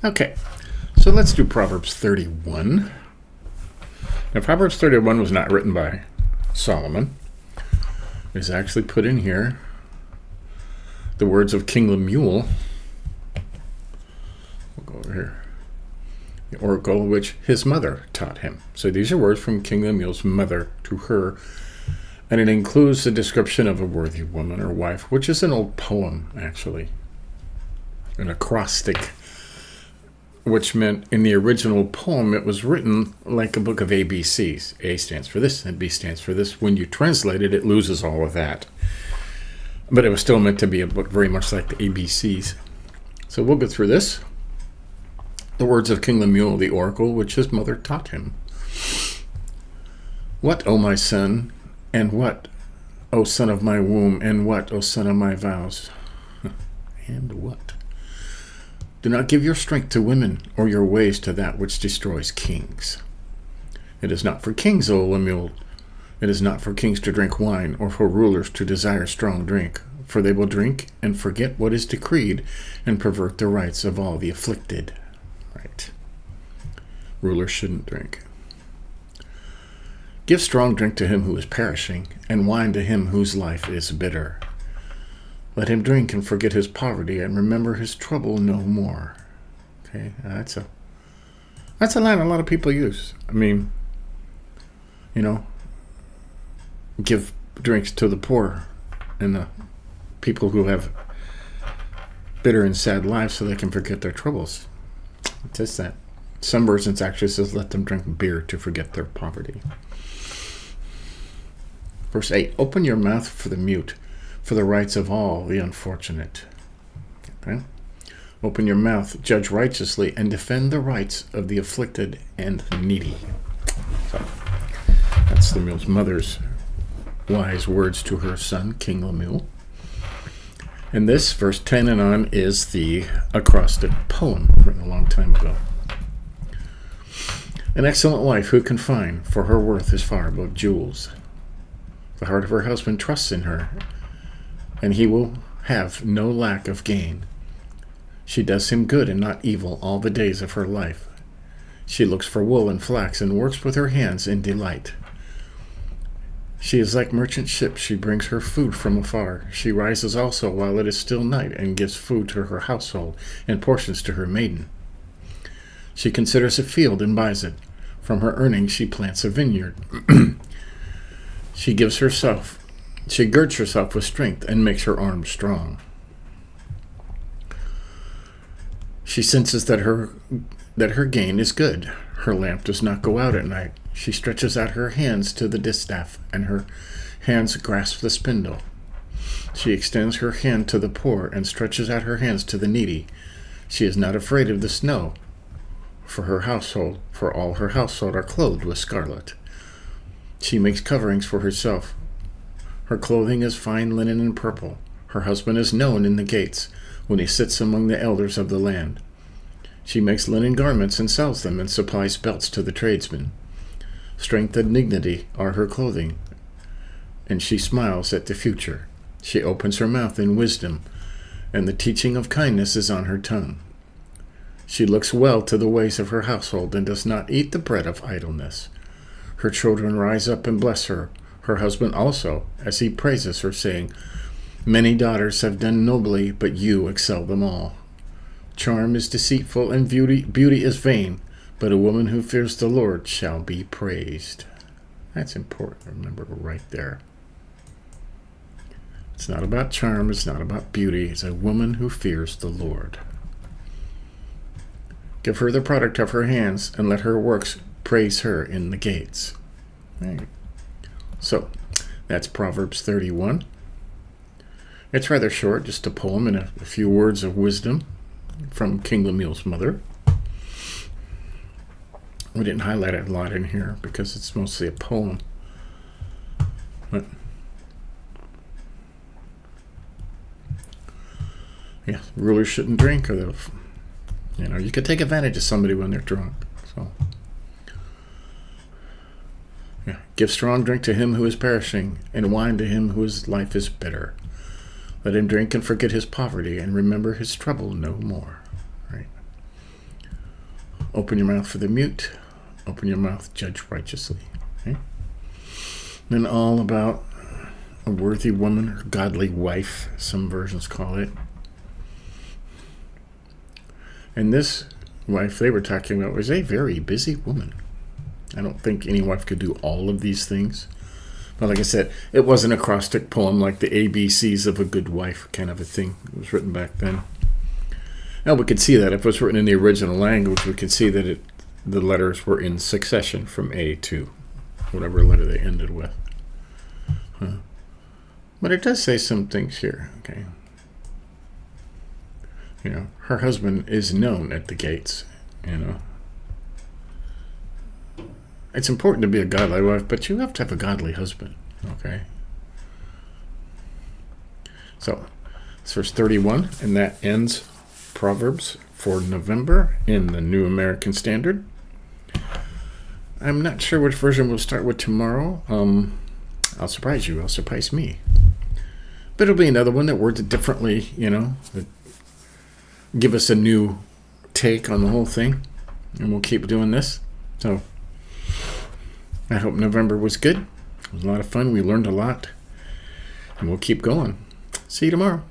Okay, so let's do Proverbs 31. Now, Proverbs 31 was not written by Solomon. It's actually put in here the words of King Lemuel. We'll go over here. The oracle which his mother taught him. So these are words from King Lemuel's mother to her, and it includes the description of a worthy woman or wife, which is an old poem, actually, an acrostic, which meant in the original poem it was written like a book of ABCs. A stands for this, and B stands for this. When you translate it, it loses all of that. But it was still meant to be a book very much like the ABCs. So we'll go through this. The words of King Lemuel, the oracle which his mother taught him. What, O my son, and what, O son of my womb, and what, O son of my vows? And what? Do not give your strength to women, or your ways to that which destroys kings. It is not for kings, O Lemuel. It is not for kings to drink wine, or for rulers to desire strong drink, for they will drink and forget what is decreed, and pervert the rights of all the afflicted. Right. Rulers shouldn't drink. Give strong drink to him who is perishing, and wine to him whose life is bitter. Let him drink and forget his poverty, and remember his trouble no more. Okay, that's a line a lot of people use. I mean, give drinks to the poor and the people who have bitter and sad lives so they can forget their troubles. It says that. Some versions actually says let them drink beer to forget their poverty. Verse 8, open your mouth for the mute, for the rights of all the unfortunate. Okay? Open your mouth, judge righteously, and defend the rights of the afflicted and needy. So, that's Lemuel's mother's wise words to her son, King Lemuel. And this, verse 10 and on, is the acrostic poem written a long time ago. An excellent wife who can find, for her worth is far above jewels. The heart of her husband trusts in her, and he will have no lack of gain. She does him good and not evil all the days of her life. She looks for wool and flax and works with her hands in delight. She is like merchant ships. She brings her food from afar. She rises also while it is still night and gives food to her household and portions to her maiden. She considers a field and buys it. From her earnings she plants a vineyard. She girds herself with strength and makes her arms strong. She senses that her gain is good. Her lamp does not go out at night. She stretches out her hands to the distaff, and her hands grasp the spindle. She extends her hand to the poor and stretches out her hands to the needy. She is not afraid of the snow, for all her household are clothed with scarlet. She makes coverings for herself. Her clothing is fine linen and purple. Her husband is known in the gates when he sits among the elders of the land. She makes linen garments and sells them and supplies belts to the tradesmen. Strength and dignity are her clothing, and she smiles at the future. She opens her mouth in wisdom, and the teaching of kindness is on her tongue. She looks well to the ways of her household and does not eat the bread of idleness. Her children rise up and bless her, her husband also, as he praises her, saying, many daughters have done nobly, but you excel them all. Charm is deceitful and beauty is vain, but a woman who fears the Lord shall be praised. That's important to remember right there. It's not about charm, it's not about beauty, it's a woman who fears the Lord. Give her the product of her hands, and let her works praise her in the gates. Right. So, that's Proverbs 31. It's rather short, just a poem and a few words of wisdom from King Lemuel's mother. We didn't highlight it a lot in here because it's mostly a poem. But yeah, rulers shouldn't drink, or you could take advantage of somebody when they're drunk. So yeah, give strong drink to him who is perishing, and wine to him whose life is bitter. Let him drink and forget his poverty, and remember his trouble no more. Right? Open your mouth for the mute. Open your mouth, judge righteously. Okay? Then all about a worthy woman or godly wife, some versions call it. And this wife they were talking about was a very busy woman. I don't think any wife could do all of these things. But like I said, it was an acrostic poem like the ABCs of a good wife kind of a thing. It was written back then. Now we could see that if it was written in the original language, we could see that the letters were in succession from A to whatever letter they ended with. But it does say some things here, okay? You know, her husband is known at the gates, you know. It's important to be a godly wife, but you have to have a godly husband, okay? So, it's verse 31, and that ends Proverbs for November in the New American Standard. I'm not sure which version we'll start with tomorrow. I'll surprise you. I'll surprise me. But it'll be another one that words it differently, you know, that give us a new take on the whole thing. And we'll keep doing this. So, I hope November was good. It was a lot of fun. We learned a lot. And we'll keep going. See you tomorrow.